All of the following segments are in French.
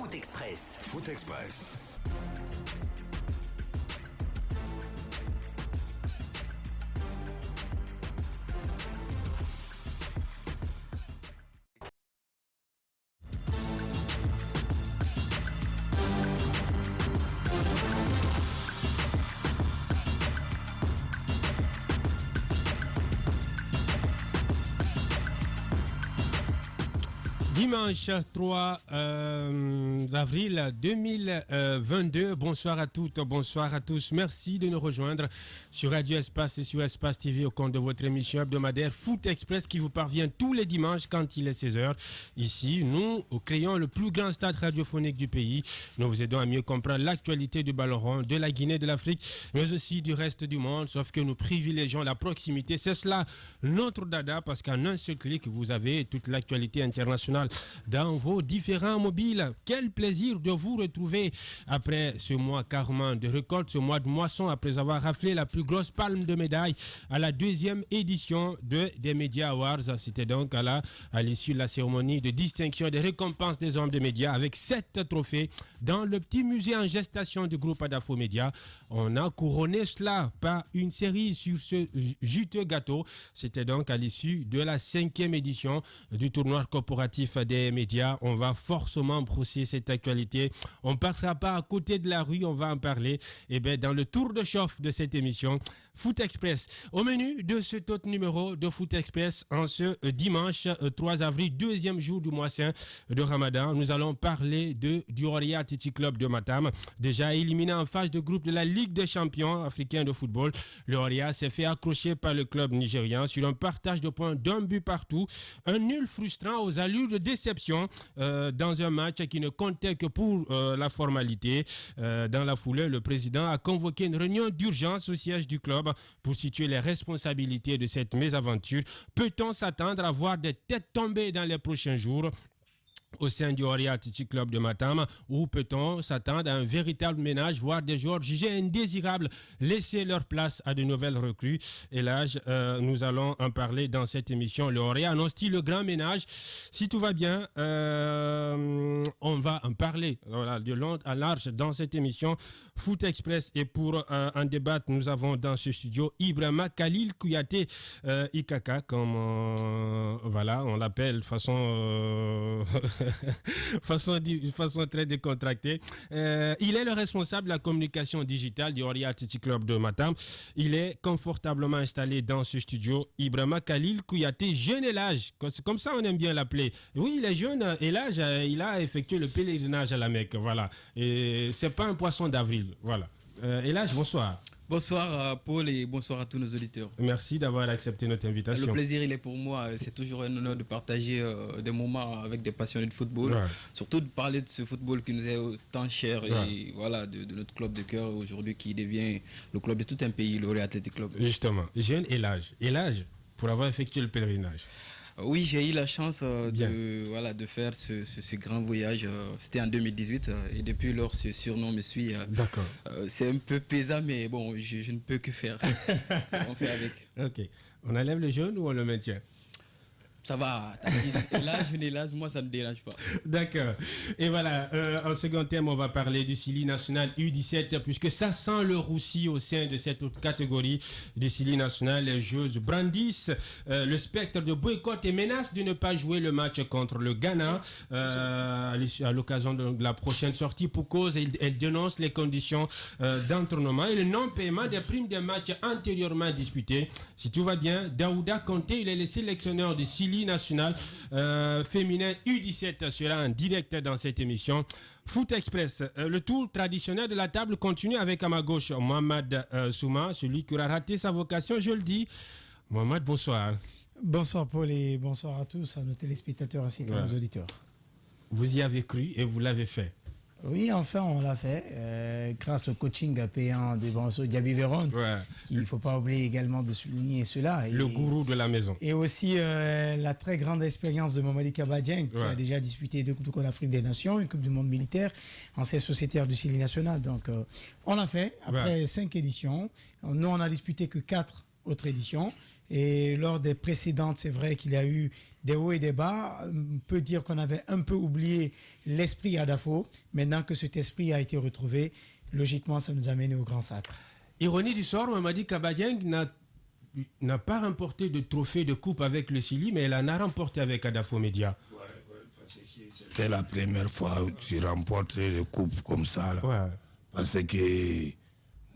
Foot Express. Foot Express. Dimanche 3 avril 2022. Bonsoir à toutes, bonsoir à tous. Merci de nous rejoindre sur Radio Espace et sur Espace TV au compte de votre émission hebdomadaire Foot Express qui vous parvient tous les dimanches quand il est 16h. Ici, nous créons le plus grand stade radiophonique du pays. Nous vous aidons à mieux comprendre l'actualité du ballon rond, de la Guinée, de l'Afrique, mais aussi du reste du monde, sauf que nous privilégions la proximité. C'est cela notre dada parce qu'en un seul clic, vous avez toute l'actualité internationale dans vos différents mobiles. Quel plaisir de vous retrouver après ce mois carrément de récolte, ce mois de moisson, après avoir raflé la plus grosse palme de médaille à la deuxième édition des Media Awards. C'était donc à l'issue de la cérémonie de distinction des récompenses des hommes de médias avec 7 trophées dans le petit musée en gestation du groupe Adafo Média. On a couronné cela par une série sur ce juteux gâteau. C'était donc à l'issue de la 5e édition du tournoi corporatif des médias. On va forcément brosser cette actualité. On ne passera pas à côté de la rue, on va en parler dans le tour de chauffe de cette émission Foot Express. Au menu de cet autre numéro de Foot Express en ce dimanche 3 avril, deuxième jour du mois saint de Ramadan, nous allons parler du Oria Athletic Club de Matam, déjà éliminé en phase de groupe de la Ligue des champions africains de football. Le Oria s'est fait accrocher par le club nigérian sur un partage de points d'un but partout, un nul frustrant aux allures de déception dans un match qui ne comptait que pour la formalité. Dans la foulée, le président a convoqué une réunion d'urgence au siège du club pour situer les responsabilités de cette mésaventure. Peut-on s'attendre à voir des têtes tomber dans les prochains jours au sein du Oria Athletic Club de Matam, ou peut-on s'attendre à un véritable ménage, voire des joueurs jugés indésirables laisser leur place à de nouvelles recrues? Et là, nous allons en parler dans cette émission. Le Oria annonce-t-il le grand ménage? Si tout va bien, on va en parler de long à large dans cette émission Foot Express. Et pour en débattre, nous avons dans ce studio Ibrahima Khalil Kouyaté Ikaka, comme on l'appelle façon très décontractée. Il est le responsable de la communication digitale du Oria Athletic Club de Matam. Il est confortablement installé dans ce studio. Ibrahima Khalil Kouyaté, jeune et l'âge, comme ça on aime bien l'appeler. Oui, il est jeune et l'âge, il a effectué le pèlerinage à la Mecque. Voilà. Et c'est pas un poisson d'avril. Voilà. Et l'âge, bonsoir. Bonsoir Paul et bonsoir à tous nos auditeurs. Merci d'avoir accepté notre invitation. Le plaisir, il est pour moi. C'est toujours un honneur de partager des moments avec des passionnés de football. Ouais. Surtout de parler de ce football qui nous est tant cher et voilà, de notre club de cœur aujourd'hui qui devient le club de tout un pays, le Oria Athletic Club. Justement, jeune et l'âge. Et l'âge pour avoir effectué le pèlerinage. Oui, j'ai eu la chance de faire ce grand voyage. C'était en 2018 et depuis lors, ce surnom me suit. D'accord. C'est un peu pesant, mais bon, je ne peux que faire. On fait avec. Ok. On enlève le jaune ou on le maintient? Ça va. L'âge, moi, ça ne me dérange pas. D'accord. Et voilà, en second terme, on va parler du Sili national U17, puisque ça sent le roussi au sein de cette autre catégorie du Sili national. Les joueuses brandissent le spectre de boycott et menacent de ne pas jouer le match contre le Ghana à l'occasion de la prochaine sortie pour cause. Elles dénoncent les conditions d'entraînement et le non-paiement des primes des matchs antérieurement disputés. Si tout va bien, Daouda Conté, il est le sélectionneur du Sili national féminin U17 sera en direct dans cette émission Foot Express. Le tour traditionnel de la table continue avec à ma gauche Mohamed Souma, celui qui aura raté sa vocation, je le dis. Mohamed, bonsoir. Bonsoir Paul et bonsoir à tous, à nos téléspectateurs ainsi qu'à nos auditeurs. Vous y avez cru et vous l'avez fait. Oui, enfin, on l'a fait grâce au coaching payant de Bonso Diaby Véron. Il ne faut pas oublier également de souligner cela. Le gourou de la maison. Et aussi la très grande expérience de Mamadi Kabadien qui a déjà disputé 2 Coupes d'Afrique des Nations, une Coupe du Monde militaire, ancien sociétaire du Sili national. Donc, on l'a fait après 5 éditions. Nous, on n'a disputé que 4 autres éditions. Et lors des précédentes, c'est vrai qu'il y a eu des hauts et des bas. On peut dire qu'on avait un peu oublié l'esprit Adafo. Maintenant que cet esprit a été retrouvé, logiquement, ça nous a mené au grand sacre. Ironie du sort, Mamadi Kaba Dieng n'a pas remporté de trophée de coupe avec le Sili, mais elle en a remporté avec Adafo Média. C'était la première fois où tu remportes les coupes comme ça. Là. Ouais. Parce que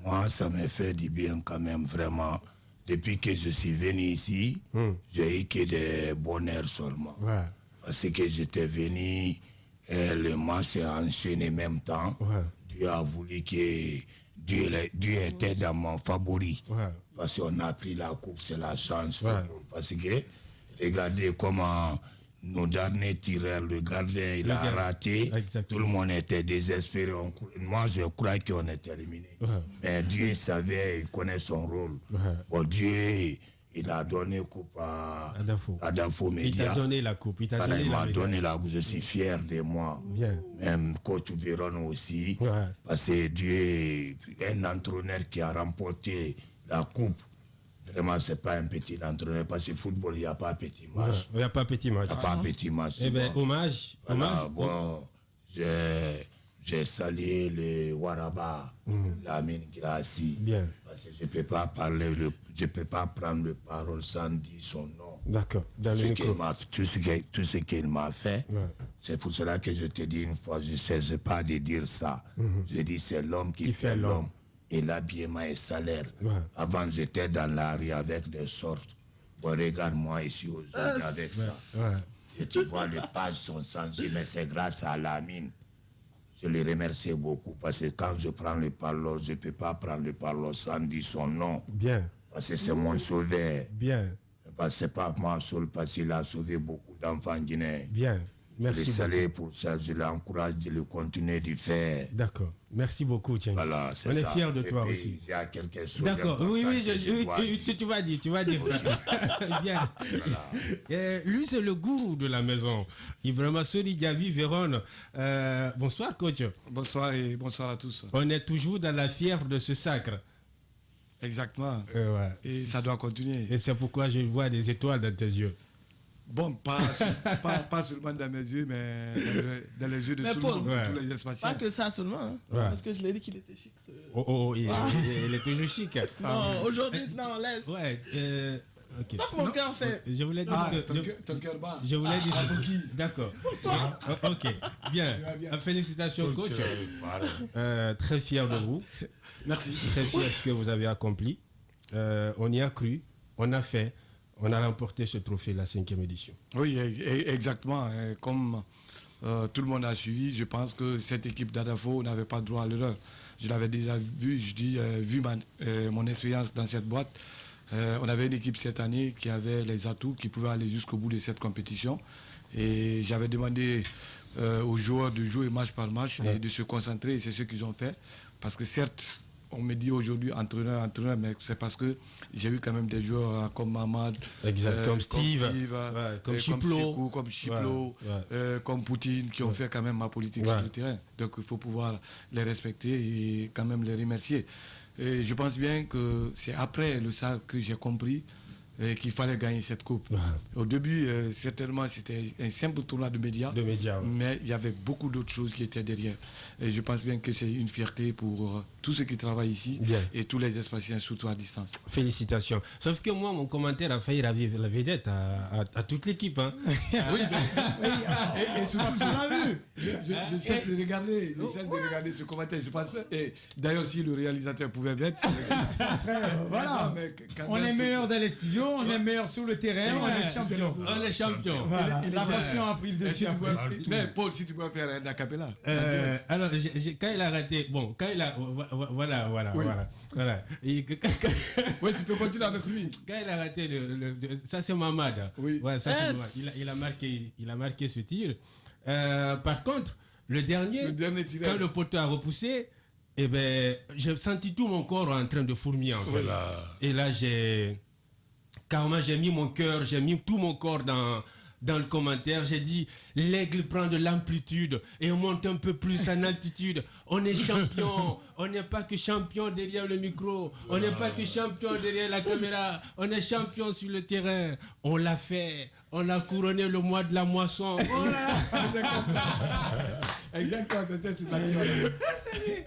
moi, ça m'a fait du bien quand même, vraiment. Depuis que je suis venu ici, j'ai eu que des bonheurs seulement. Ouais. Parce que j'étais venu, et le match est enchaîné en même temps. Ouais. Dieu a voulu que Dieu était dans mon favori. Ouais. Parce qu'on a pris la coupe, c'est la chance. Ouais. Parce que regardez comment nos derniers tireurs, le gardien, il a raté. Exactement. Tout le monde était désespéré. Moi, je crois qu'on était éliminé. Ouais. Mais Dieu savait, il connaît son rôle. Ouais. Bon, Dieu, il a donné coupe à Adafo Média. Il t'a donné la coupe. Il m'a donné la coupe. Je suis fier de moi. Bien. Même coach Véron aussi. Ouais. Parce que Dieu, un entraîneur qui a remporté la coupe, vraiment, ce n'est pas un petit entraîneur. Parce que le football, il n'y a pas petit match. Il n'y a pas petit match. Il n'y a pas petit match. Eh bien, hommage. Voilà, bon, j'ai salué le Waraba, Lamine Grassi. Bien. Parce que je ne peux pas prendre la parole sans dire son nom. D'accord. Dans le micro. Tout ce qu'il m'a fait, c'est pour cela que je te dis une fois, je ne cesse pas de dire ça. Je dis c'est l'homme qui fait l'homme. Et l'habillement et salaire. Ouais. Avant, j'étais dans la rue avec des sortes. Bon, regarde-moi ici aujourd'hui avec ça. Ouais. Et tu vois, les pages sont changées, mais c'est grâce à Lamine. Je le remercie beaucoup parce que quand je prends le parole, je ne peux pas prendre le parole sans dire son nom. Bien. Parce que c'est mon sauveur. Bien. Parce que ce n'est pas moi seul, parce qu'il a sauvé beaucoup d'enfants guinéens. Bien. Merci. Je le salue pour ça, je l'encourage de le continuer de faire. D'accord. Merci beaucoup, Tiens. Voilà, on est fiers de toi aussi. Il y a quelque chose. D'accord. Oui, tu vas dire ça. Bien. Voilà. Lui, c'est le gourou de la maison. Ibrahima Sori Gavi Véron. Bonsoir, coach. Bonsoir et bonsoir à tous. On est toujours dans la fièvre de ce sacre. Exactement. Ouais. Et ça doit continuer. Et c'est pourquoi je vois des étoiles dans tes yeux. Bon, pas seulement dans mes yeux, mais dans les yeux de tout le monde, tous les espaciens. Pas que ça seulement, hein, parce que je l'ai dit qu'il était chic. Il est toujours chic. Non, aujourd'hui, non, laisse. Ouais. Okay. Ça que mon cœur fait. Je voulais dire ton cœur bat. Je voulais dire pour qui. D'accord. Ok. Bien. Félicitations, coach. Très fier de vous. Merci. Très fier de ce que vous avez accompli. On y a cru. On a fait. On a remporté ce trophée, la 5e édition. Oui, exactement. Comme tout le monde a suivi, je pense que cette équipe d'Adafo n'avait pas droit à l'erreur. Je l'avais déjà vu, vu mon expérience dans cette boîte. On avait une équipe cette année qui avait les atouts, qui pouvait aller jusqu'au bout de cette compétition. Et j'avais demandé aux joueurs de jouer match par match et de se concentrer. Et c'est ce qu'ils ont fait. Parce que certes, on me dit aujourd'hui entraîneur, mais c'est parce que j'ai eu quand même des joueurs comme Mamad, comme Steve, comme Chiplo, comme Poutine, qui ont fait quand même ma politique sur le terrain. Donc il faut pouvoir les respecter et quand même les remercier. Et je pense bien que c'est après le SAC que j'ai compris qu'il fallait gagner cette coupe. Au début, certainement, c'était un simple tournoi de médias, mais il y avait beaucoup d'autres choses qui étaient derrière. Et je pense bien que c'est une fierté pour tous ceux qui travaillent ici et tous les espaciens, surtout à distance. Félicitations. Sauf que moi, mon commentaire a failli ravir la vedette à toute l'équipe. Hein. Et surtout, qu'on a vu. Je cesse de regarder ce commentaire. Je pense pas. Et d'ailleurs, si le réalisateur pouvait mettre, ça serait. Voilà. On est meilleur dans les studios. On est meilleur sur le terrain, on est champion. On est champion. Voilà. La passion a pris le dessus. Mais Paul, si tu peux faire un acapella. Alors, quand il a raté, bon, quand il a, voilà. Oui, tu peux continuer avec lui. Quand il a raté ça c'est Mamad. Oui. Ouais, ça c'est Mamad. Il a marqué ce tir. Par contre, le dernier quand le poteau a repoussé, eh ben, j'ai senti tout mon corps en train de fourmiller. En fait. Voilà. Et là, carrément, j'ai mis mon cœur, j'ai mis tout mon corps dans le commentaire. J'ai dit, l'aigle prend de l'amplitude et on monte un peu plus en altitude. On est champion. On n'est pas que champion derrière le micro. On n'est pas que champion derrière la caméra. On est champion sur le terrain. On l'a fait. On a couronné le mois de la moisson. Exactement, c'était cette action.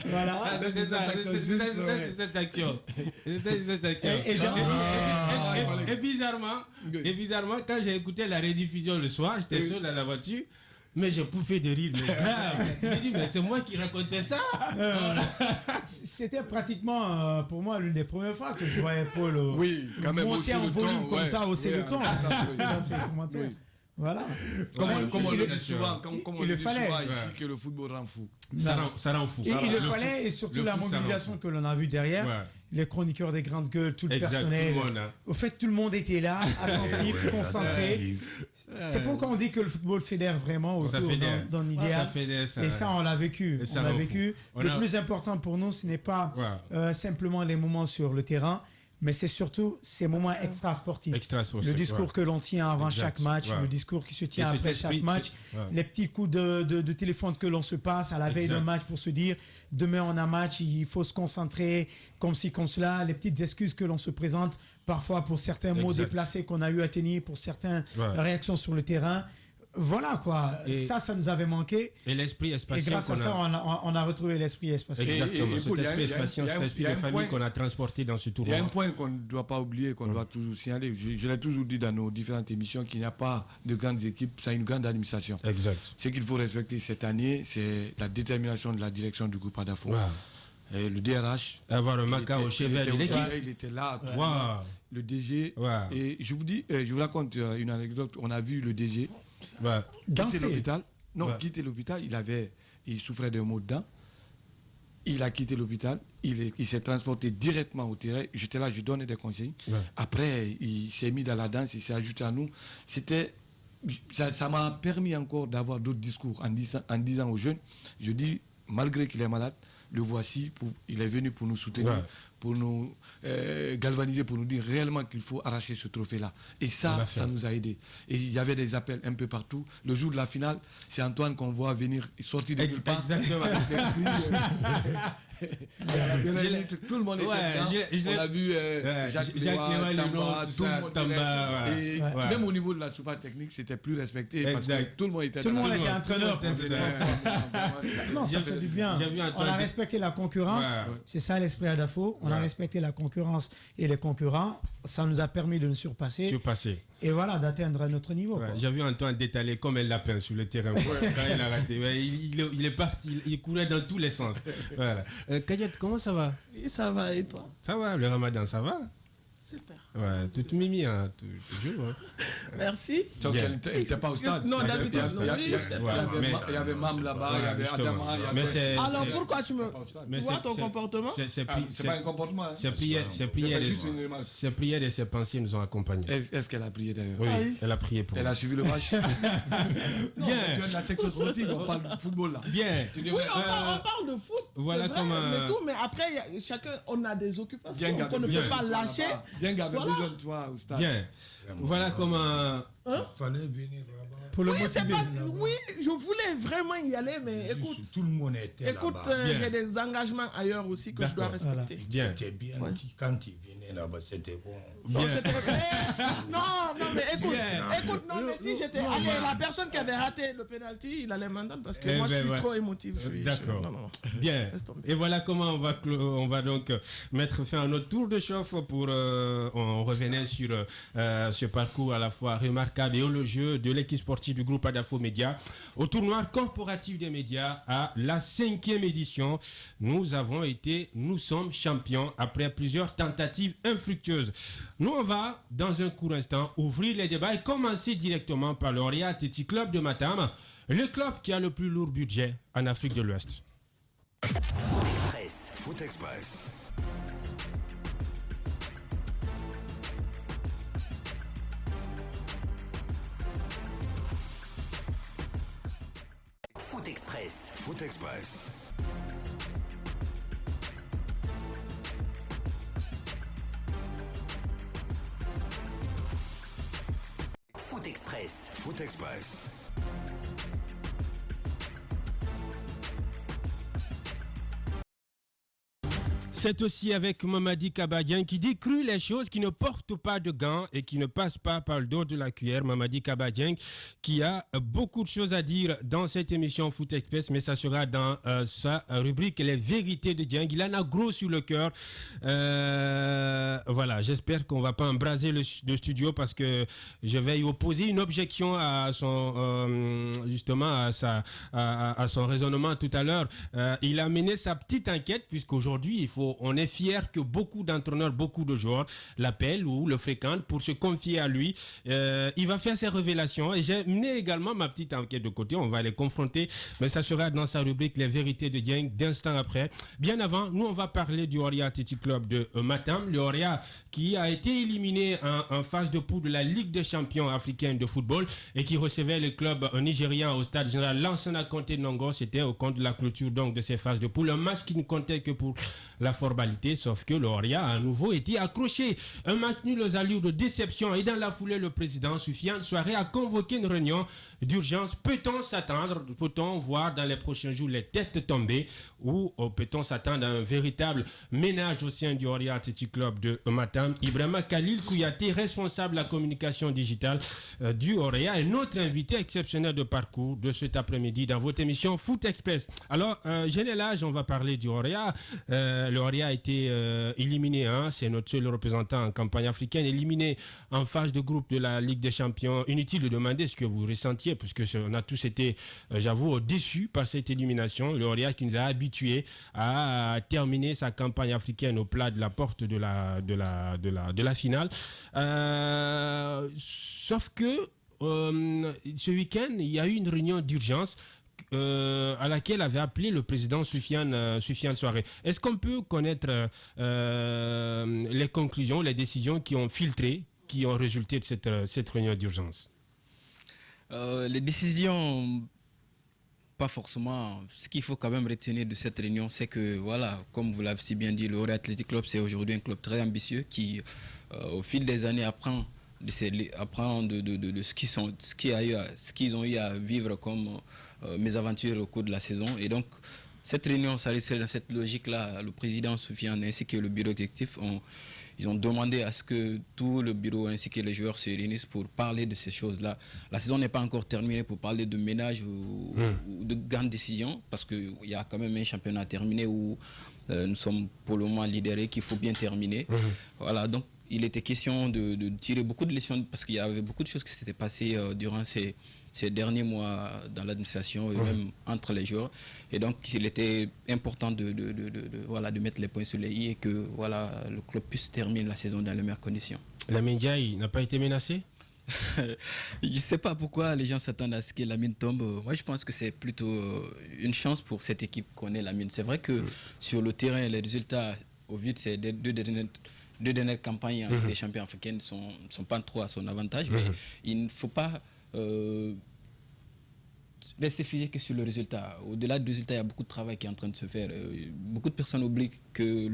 Voilà. C'était ça, c'était cette action. C'était cette action. Et bizarrement, quand j'ai écouté la rediffusion le soir, j'étais seul dans la voiture, mais j'ai pouffé de rire, mais grave. J'ai dit, mais c'est moi qui racontais ça. C'était pratiquement pour moi l'une des premières fois que je voyais Paul monter en volume comme ça, hausser le ton. Dans ses commentaires. Voilà. Comme on le dit souvent, ici, que le football rend fou. Ça rend fou. Il le fallait, et surtout la mobilisation que l'on a vue derrière. Ouais. Les chroniqueurs des grandes gueules, tout le personnel. Au fait, tout le monde était là, attentif, concentré. C'est pourquoi on dit que le football fédère vraiment autour d'un idéal. Et ça, on l'a vécu. Le plus important pour nous, ce n'est pas simplement les moments sur le terrain, mais c'est surtout ces moments extra-sportifs. Le discours que l'on tient avant chaque match, le discours qui se tient après chaque match, les petits coups de téléphone que l'on se passe à la veille d'un match pour se dire demain on a match, il faut se concentrer, comme ci, comme cela, les petites excuses que l'on se présente parfois pour certains mots déplacés qu'on a eu à tenir, pour certaines réactions sur le terrain. Voilà quoi, et ça nous avait manqué. Et l'esprit espacien. Et grâce à ça, on a retrouvé l'esprit espacien. Exactement, cet esprit espacien, cet esprit de famille qu'on a transporté dans ce tournoi. Il y a un point qu'on ne doit pas oublier, qu'on doit toujours signaler. Je l'ai toujours dit dans nos différentes émissions, qu'il n'y a pas de grandes équipes, ça a une grande administration. Exact. Ce qu'il faut respecter cette année, c'est la détermination de la direction du groupe Adafo. Et le DRH. Avoir un Maca au chevet de l'équipe. Il était là. Le DG. Et je vous raconte une anecdote. On a vu le DG. Quitter l'hôpital. Quitter l'hôpital, il souffrait d'un maux de dents. Il a quitté l'hôpital, il s'est transporté directement au terrain. J'étais là, je donnais des conseils. Après, il s'est mis dans la danse, il s'est ajouté à nous. Ça m'a permis encore d'avoir d'autres discours en disant aux jeunes, je dis, malgré qu'il est malade, le voici, il est venu pour nous soutenir, pour nous galvaniser, pour nous dire réellement qu'il faut arracher ce trophée-là. Et ça nous a aidés. Et il y avait des appels un peu partout. Le jour de la finale, c'est Antoine qu'on voit venir sortir de nulle part. Exactement. Tout le monde était là. On a vu Jacques Léon, Tamba. Et même au niveau de la surface technique, c'était plus respecté parce que tout le monde était entraîneur. Non, ça fait du bien. On a respecté la concurrence. C'est ça l'esprit Adafo. On a respecté la concurrence et les concurrents. Ça nous a permis de nous surpasser. Et voilà, d'atteindre un autre niveau. J'ai vu Antoine détaler comme un lapin sur le terrain. Quand il a raté. Il est parti, il courait dans tous les sens. Voilà. Kadiat, comment ça va? Ça va, et toi? Ça va, le ramadan, ça va? Super. Ouais, toute mimi, hein, toujours. Hein. Merci. Donc, elle n'était pas au stade. Non, d'habitude, il y avait Mam là-bas, il y avait Adama. Alors, pourquoi tu vois ton comportement? C'est pas un comportement. Ses prières et ses pensées nous ont accompagnés. Est-ce qu'elle a prié d'ailleurs? Oui, elle a prié pour nous. Elle a suivi le match? Bien. Tu es de la section sportive, on parle de football là. Bien. Oui, on parle de foot. Voilà comment. Mais après, chacun, on a des occupations qu'on ne peut pas lâcher. Bien, besoin de toi au stade. Bien. Voilà comment. Il fallait venir là-bas. Pour le motiver. Oui, je voulais vraiment y aller, mais écoute. Tout le monde était là-bas. J'ai des engagements ailleurs aussi que je dois respecter. Bien. C'était bien. Quand il venait là-bas, c'était bon. Non, mais écoute, non, mais si j'étais allé, la personne qui avait raté le penalty, il allait m'entendre parce que moi, je suis trop émotif. D'accord. Bien. Et voilà comment on va donc mettre fin à notre tour de chauffe pour. On revenait sur ce parcours à la fois remarquable et élogieux de l'équipe sportive du groupe Adafo Média au tournoi corporatif des médias à la 5e édition. Nous sommes champions après plusieurs tentatives infructueuses. Nous, on va, dans un court instant, ouvrir les débats et commencer directement par le Oria Athletic Club de Matam, le club qui a le plus lourd budget en Afrique de l'Ouest. Foot Express. Foot Express. Foot Express. Foot Foot Express. Foot Express. C'est aussi avec Mamadi Kabadjan qui dit cru les choses, qui ne porte pas de gants et qui ne passe pas par le dos de la cuillère. Mamadi Kabadjan qui a beaucoup de choses à dire dans cette émission Foot Express, mais ça sera dans sa rubrique Les vérités de Dieng. Il en a gros sur le cœur. Voilà, j'espère qu'on ne va pas embraser le studio parce que je vais y opposer une objection à son, justement à son raisonnement tout à l'heure. Il a mené sa petite enquête puisqu'aujourd'hui, on est fier que beaucoup d'entraîneurs, beaucoup de joueurs l'appellent ou le fréquentent pour se confier à lui. Il va faire ses révélations et j'ai mené également ma petite enquête de côté. On va les confronter, mais ça sera dans sa rubrique Les vérités de Dieng d'instant après. Bien avant, nous on va parler du Oria Athletic Club de Matam. Le Oria qui a été éliminé en phase de poule de la Ligue des champions africaine de football et qui recevait le club nigérian au stade général Lansana Conté Nongo. C'était au compte de la clôture donc de ces phases de poule. Un match qui ne comptait que pour la formalité, sauf que l'Oria a à nouveau été accroché. Un match nul aux allures de déception et dans la foulée, le président Soufiane Souaré a convoqué une réunion d'urgence. Peut-on s'attendre, peut-on voir dans les prochains jours les têtes tomber ou peut-on s'attendre à un véritable ménage au sein du Oria Athletic Club de Matam? Ibrahima Khalil Kouyaté, responsable de la communication digitale du Oria, est notre invité exceptionnel de parcours de cet après-midi dans votre émission Foot Express. Alors, Génélage, on va parler du Oria. Le Oria a été éliminé, c'est notre seul représentant en campagne africaine, éliminé en phase de groupe de la Ligue des Champions. Inutile de demander ce que vous ressentiez, puisque on a tous été, j'avoue, déçus par cette élimination. Le Oria qui nous a habitués à terminer sa campagne africaine au plat de la porte de la finale. Sauf que ce week-end, il y a eu une réunion d'urgence à laquelle avait appelé le président Soufiane Souaré. Est-ce qu'on peut connaître les conclusions, les décisions qui ont filtré, qui ont résulté de cette réunion d'urgence? Les décisions, pas forcément. Ce qu'il faut quand même retenir de cette réunion, c'est que, voilà, comme vous l'avez si bien dit, le Oria Athletic Club, c'est aujourd'hui un club très ambitieux qui, au fil des années, apprend de ce qu'ils ont eu à vivre comme mésaventures au cours de la saison. Et donc, cette réunion, ça reste dans cette logique-là. Le président Soufiane ainsi que le bureau exécutif ils ont demandé à ce que tout le bureau ainsi que les joueurs se réunissent pour parler de ces choses-là. La saison n'est pas encore terminée pour parler de ménage ou de grandes décisions, parce qu'il y a quand même un championnat terminé où nous sommes pour le moment leaders et qu'il faut bien terminer. Voilà, donc il était question de tirer beaucoup de leçons parce qu'il y avait beaucoup de choses qui s'étaient passées durant ces derniers mois dans l'administration et même entre les joueurs. Et donc, il était important de mettre les points sur les i et que voilà, le club puisse terminer la saison dans les meilleures conditions. Lamine Ndiaye n'a pas été menacé? Je ne sais pas pourquoi les gens s'attendent à ce que Lamine tombe. Moi, je pense que c'est plutôt une chance pour cette équipe qu'on ait Lamine. C'est vrai que sur le terrain, les résultats, au vu de ces deux dernières campagnes des champions africains ne sont pas trop à son avantage, mais il ne faut pas rester figé que sur le résultat. Au-delà du résultat, il y a beaucoup de travail qui est en train de se faire. Beaucoup de personnes oublient que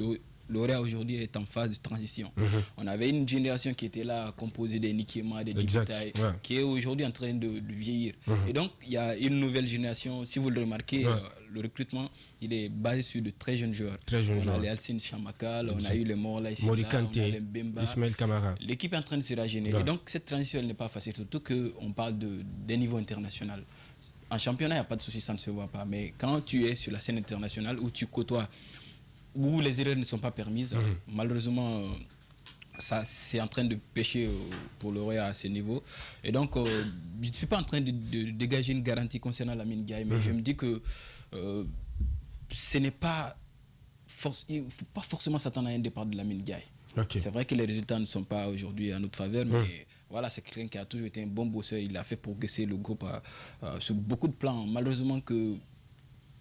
l'Oria aujourd'hui est en phase de transition. On avait une génération qui était là, composée des Nikema, des Dikitaï, qui est aujourd'hui en train de vieillir. Et donc, il y a une nouvelle génération. Si vous le remarquez, le recrutement, il est basé sur de très jeunes joueurs. On a les Alcine Chamakal, on a eu les Morla ici, Mori Kanté, Ismaël Kamara. L'équipe est en train de se rajeunir. Et donc, cette transition n'est pas facile, surtout qu'on parle des niveaux internationaux. En championnat, il n'y a pas de souci, ça ne se voit pas. Mais quand tu es sur la scène internationale, où tu côtoies, où les erreurs ne sont pas permises, malheureusement, ça c'est en train de pêcher pour le Roya à ce niveau. Et donc, je ne suis pas en train de dégager une garantie concernant Lamine Ndiaye, mais je me dis que ce n'est pas... il ne faut pas forcément s'attendre à un départ de Lamine Ndiaye. C'est vrai que les résultats ne sont pas aujourd'hui à notre faveur, mais... Voilà, c'est quelqu'un qui a toujours été un bon bosseur. Il a fait progresser le groupe sur beaucoup de plans. Malheureusement que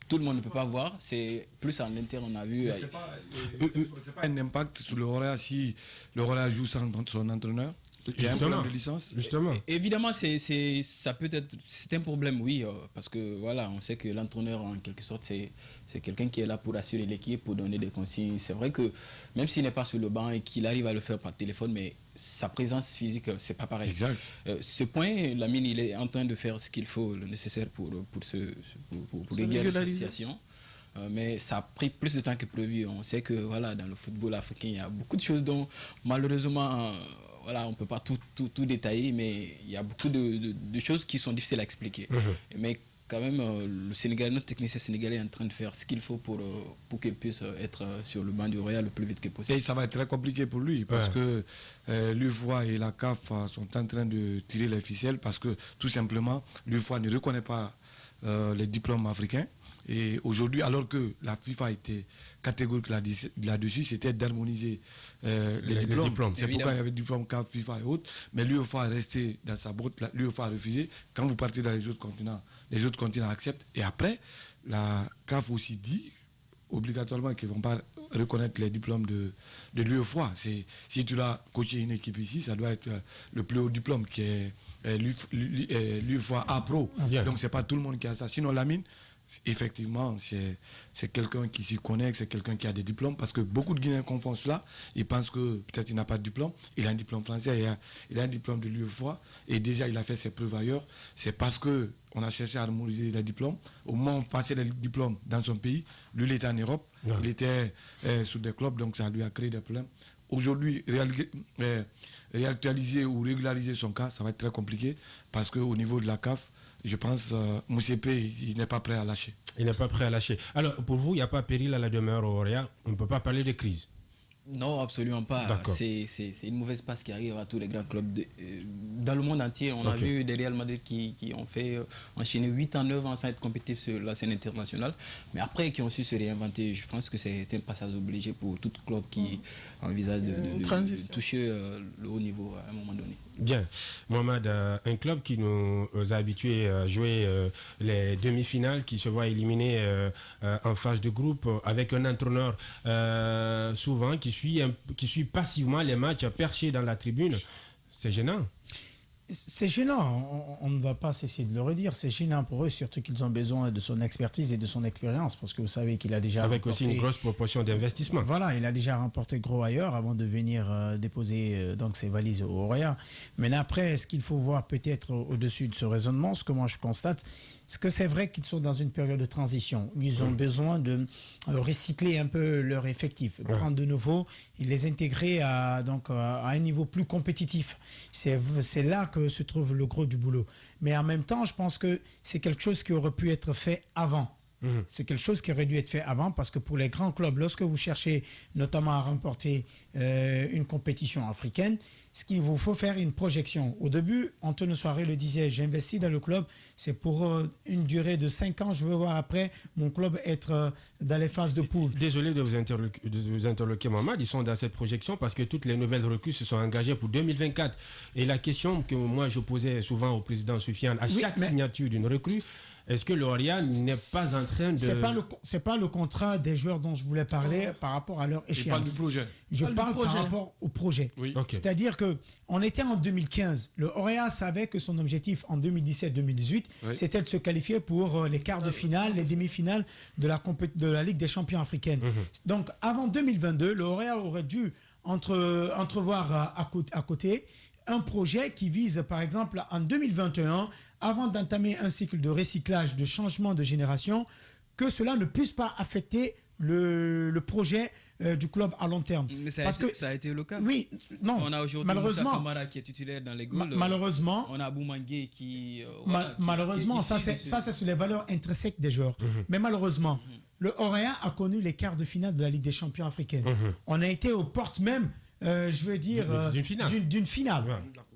tout le monde ne peut pas voir. C'est plus en interne, on a vu. C'est pas un impact sur le Roya si le Roya joue sans son entraîneur. Il y a un problème de licence. Justement. Évidemment, ça peut être, c'est un problème, oui, parce que voilà, on sait que l'entraîneur, en quelque sorte, c'est quelqu'un qui est là pour assurer l'équipe, pour donner des consignes. C'est vrai que même s'il n'est pas sur le banc et qu'il arrive à le faire par téléphone, mais sa présence physique, c'est pas pareil. Exact. Ce point, Lamine, il est en train de faire ce qu'il faut, le nécessaire pour régler la situation. Mais ça a pris plus de temps que prévu. On sait que voilà, dans le football africain, il y a beaucoup de choses dont malheureusement voilà, on ne peut pas tout détailler, mais il y a beaucoup de choses qui sont difficiles à expliquer. Mais quand même, notre technicien sénégalais est en train de faire ce qu'il faut pour qu'il puisse être sur le banc du Royal le plus vite que possible. Et ça va être très compliqué pour lui parce que l'UFOA et la CAF sont en train de tirer les ficelles parce que tout simplement, l'UFOA ne reconnaît pas les diplômes africains. Et aujourd'hui, alors que la FIFA était catégorique là-dessus, c'était d'harmoniser les diplômes. C'est pourquoi il y avait des diplômes CAF, FIFA et autres. Mais l'UEFA est resté dans sa botte, l'UEFA a refusé. Quand vous partez dans les autres continents acceptent. Et après, la CAF aussi dit obligatoirement qu'ils ne vont pas reconnaître les diplômes de l'UEFA. Si tu as coaché une équipe ici, ça doit être le plus haut diplôme qui est l'UEFA A Pro. Donc ce n'est pas tout le monde qui a ça. Sinon, Lamine, effectivement, c'est quelqu'un qui s'y connaît, c'est quelqu'un qui a des diplômes, parce que beaucoup de Guinéens confondent cela. Ils pensent que peut-être il n'a pas de diplôme. Il a un diplôme français, il a un diplôme de l'UEFA, et déjà il a fait ses preuves ailleurs. C'est parce qu'on a cherché à harmoniser les diplômes. Au moment où on passait les diplômes dans son pays, lui il était en Europe, il était sous des clubs, donc ça lui a créé des problèmes. Aujourd'hui, réactualiser ou régulariser son cas, ça va être très compliqué, parce qu'au niveau de la CAF, je pense Moussépé, il n'est pas prêt à lâcher. Il n'est pas prêt à lâcher. Alors, pour vous, il n'y a pas péril à la demeure au Royal. On ne peut pas parler de crise. Non, absolument pas. C'est une mauvaise passe qui arrive à tous les grands clubs. Dans le monde entier, on a vu des Real Madrid qui ont fait enchaîner 8 ans, 9 ans sans être compétitifs sur la scène internationale, mais après qui ont su se réinventer. Je pense que c'est un passage obligé pour tout club qui envisage de toucher le haut niveau à un moment donné. Bien. Mohamed, un club qui nous a habitués à jouer les demi-finales, qui se voit éliminé en phase de groupe avec un entraîneur souvent qui suit passivement les matchs perché dans la tribune, c'est gênant. C'est gênant, on ne va pas cesser de le redire, c'est gênant pour eux, surtout qu'ils ont besoin de son expertise et de son expérience, parce que vous savez qu'il a déjà avec aussi une grosse proportion d'investissement. Voilà, il a déjà remporté gros ailleurs avant de venir déposer donc ses valises au Royal. Mais après, ce qu'il faut voir peut-être au-dessus de ce raisonnement, ce que moi je constate, c'est que c'est vrai qu'ils sont dans une période de transition. Ils ont besoin de recycler un peu leur effectif, prendre de nouveau et les intégrer à un niveau plus compétitif. C'est là que se trouve le gros du boulot. Mais en même temps, je pense que c'est quelque chose qui aurait pu être fait avant. C'est quelque chose qui aurait dû être fait avant, parce que pour les grands clubs, lorsque vous cherchez notamment à remporter une compétition africaine, ce qu'il vous faut faire une projection. Au début, Antonio Soare le disait, j'investis dans le club, c'est pour une durée de 5 ans, je veux voir après mon club être dans les phases de poule. Désolé de vous interloquer, Mohamed, ils sont dans cette projection parce que toutes les nouvelles recrues se sont engagées pour 2024. Et la question que moi je posais souvent au président Soufiane à chaque signature d'une recrue, est-ce que l'Orient n'est pas en train de... C'est pas le contrat des joueurs dont je voulais parler par rapport à leur échéance. Je parle du projet. Je parle par rapport au projet. Oui. C'est-à-dire qu'on était en 2015. Le Orient savait que son objectif en 2017-2018, c'était de se qualifier pour les quarts de finale, les demi-finales de la Ligue des champions africaine. Donc avant 2022, le Orient aurait dû entrevoir à côté un projet qui vise, par exemple, en 2021, avant d'entamer un cycle de recyclage, de changement de génération, que cela ne puisse pas affecter le projet du club à long terme. Mais ça a été le cas. Oui, non. On a aujourd'hui Moussa Kamara qui est titulaire dans les goals. Malheureusement. On a Boumangué qui... malheureusement, ça c'est sur les valeurs intrinsèques des joueurs. Mais malheureusement, le Orient a connu les quarts de finale de la Ligue des champions africaine. On a été aux portes même, je veux dire, d'une finale.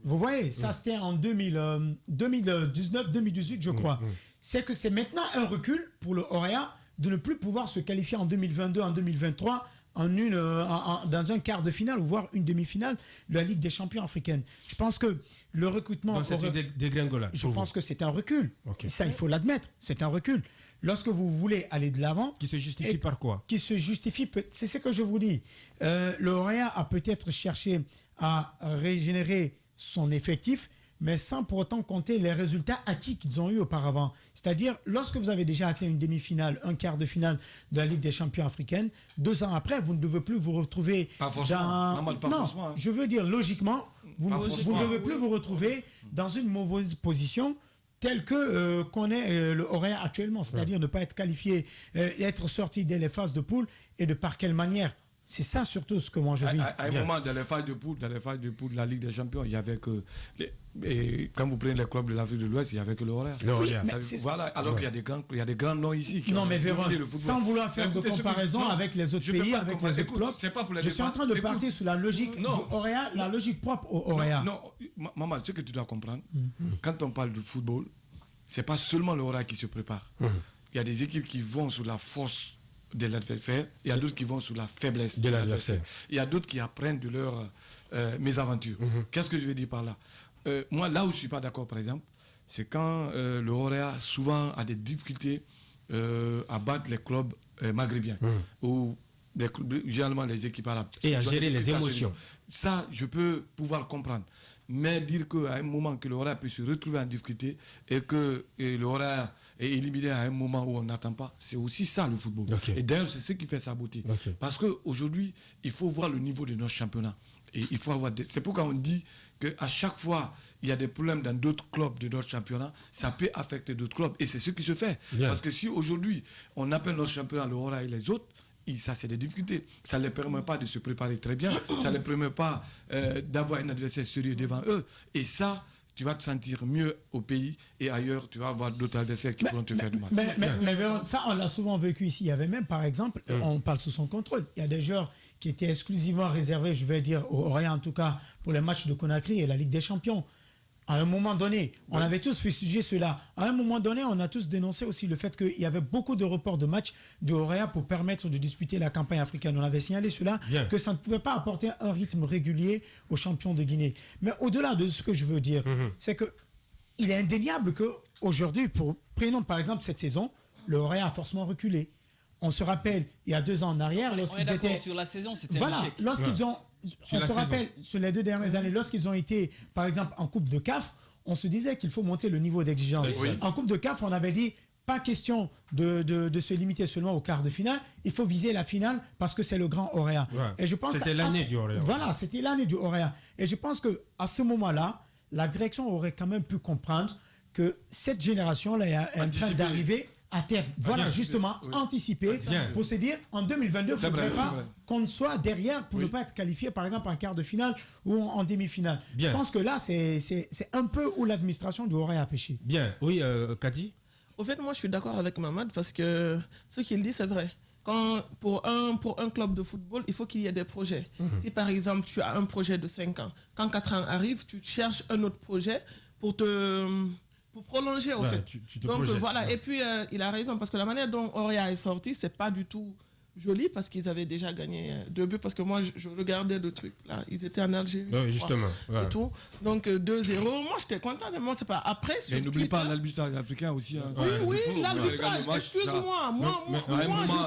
Vous voyez, ça c'était en 2019-2018, je crois. C'est que c'est maintenant un recul pour le Orient de ne plus pouvoir se qualifier en 2022, en 2023, dans un quart de finale, voire une demi-finale de la Ligue des champions africaine. Je pense que le recrutement... Donc c'est une dégringolade. Je pense que c'est un recul. Ça, il faut l'admettre, c'est un recul. Lorsque vous voulez aller de l'avant... Qui se justifie par quoi? Qui se justifie... C'est ce que je vous dis. Le Orient a peut-être cherché à régénérer son effectif, mais sans pour autant compter les résultats acquis qu'ils ont eu auparavant. C'est-à-dire, lorsque vous avez déjà atteint une demi-finale, un quart de finale de la Ligue des champions africaine, 2 ans après, vous ne devez plus vous retrouver forcément. Je veux dire, logiquement, vous ne devez plus vous retrouver dans une mauvaise position telle que connaît le Orea actuellement, c'est-à-dire ne pas être qualifié, être sorti dès les phases de poule, et de par quelle manière. C'est ça surtout ce que moi je vise. À un moment, dans les phases de poule de la Ligue des Champions, il y avait que... Et quand vous prenez les clubs de l'Afrique de l'Ouest, il n'y avait que le Orea. Voilà, alors qu'il y a des grands noms ici. Non, mais Véron, sans vouloir faire de comparaison avec les autres pays, avec les autres clubs, je suis en train de partir sur la logique du Orea, la logique propre au Orea. Non, maman, ce que tu dois comprendre, quand on parle de football, ce n'est pas seulement le Orea qui se prépare. Il y a des équipes qui vont sur la force de l'adversaire, il y a d'autres qui vont sur la faiblesse de l'adversaire. Il y a d'autres qui apprennent de leurs mésaventures. Qu'est-ce que je veux dire par là? Moi, là où je ne suis pas d'accord, par exemple, c'est quand le Orea souvent a des difficultés à battre les clubs maghrébiens, ou généralement les équipes arabes. Et à gérer les émotions. Ça, je peux pouvoir comprendre. Mais dire qu'à un moment que le Orea peut se retrouver en difficulté et que le Orea est éliminé à un moment où on n'attend pas, c'est aussi ça le football. Et d'ailleurs, c'est ce qui fait sa beauté. Parce qu'aujourd'hui, il faut voir le niveau de notre championnat. Et il faut avoir c'est pourquoi on dit qu'à chaque fois, il y a des problèmes dans d'autres clubs de notre championnat, ça peut affecter d'autres clubs. Et c'est ce qui se fait. Parce que si aujourd'hui, on appelle notre championnat le Orea et les autres, ça c'est des difficultés. Ça ne les permet pas de se préparer très bien. Ça ne les permet pas d'avoir un adversaire sérieux devant eux. Et ça, tu vas te sentir mieux au pays et ailleurs, tu vas avoir d'autres adversaires qui pourront te faire du mal. Mais ça, on l'a souvent vécu ici. Il y avait même, par exemple, on parle sous son contrôle. Il y a des joueurs qui étaient exclusivement réservés, je vais dire, au Orient en tout cas, pour les matchs de Conakry et la Ligue des Champions. À un moment donné, on avait tous fustigé cela. À un moment donné, on a tous dénoncé aussi le fait qu'il y avait beaucoup de reports de matchs du Orea pour permettre de disputer la campagne africaine. On avait signalé cela, que ça ne pouvait pas apporter un rythme régulier aux champions de Guinée. Mais au-delà de ce que je veux dire, c'est qu'il est indéniable qu'aujourd'hui, prenons par exemple cette saison, le Orea a forcément reculé. On se rappelle, il y a 2 ans en arrière, lorsqu'ils étaient... sur la saison, c'était un échec. Lorsqu'ils ont... On se rappelle, sur les 2 dernières années, lorsqu'ils ont été, par exemple, en Coupe de CAF, on se disait qu'il faut monter le niveau d'exigence. En Coupe de CAF, on avait dit, pas question de se limiter seulement au quart de finale, il faut viser la finale parce que c'est le grand Orea. Et je pense c'était l'année du Orea. Voilà, c'était l'année du Orea. Et je pense qu'à ce moment-là, la direction aurait quand même pu comprendre que cette génération-là est en train d'arriver à terme. Voilà, justement, anticiper pour se dire, en 2022, il ne faudrait pas qu'on soit derrière pour ne pas être qualifié, par exemple, en quart de finale ou en demi-finale. Je pense que là, c'est un peu où l'administration du Orea a péché. Bien. Oui, Kadi? Au fait, moi, je suis d'accord avec Mamad parce que ce qu'il dit, c'est vrai. Pour un club de football, il faut qu'il y ait des projets. Si, par exemple, tu as un projet de 5 ans, quand 4 ans arrivent, tu cherches un autre projet pour prolonger, au fait. Donc voilà, et puis il a raison, parce que la manière dont Orea est sorti, c'est pas du tout joli, parce qu'ils avaient déjà gagné 2 buts, parce que moi je regardais le truc là, ils étaient en Algérie justement, et tout, donc 2-0, moi j'étais content, moi c'est pas après sur Twitter. N'oublie pas l'arbitrage africain aussi, hein. oui, l'arbitrage, excuse-moi, moi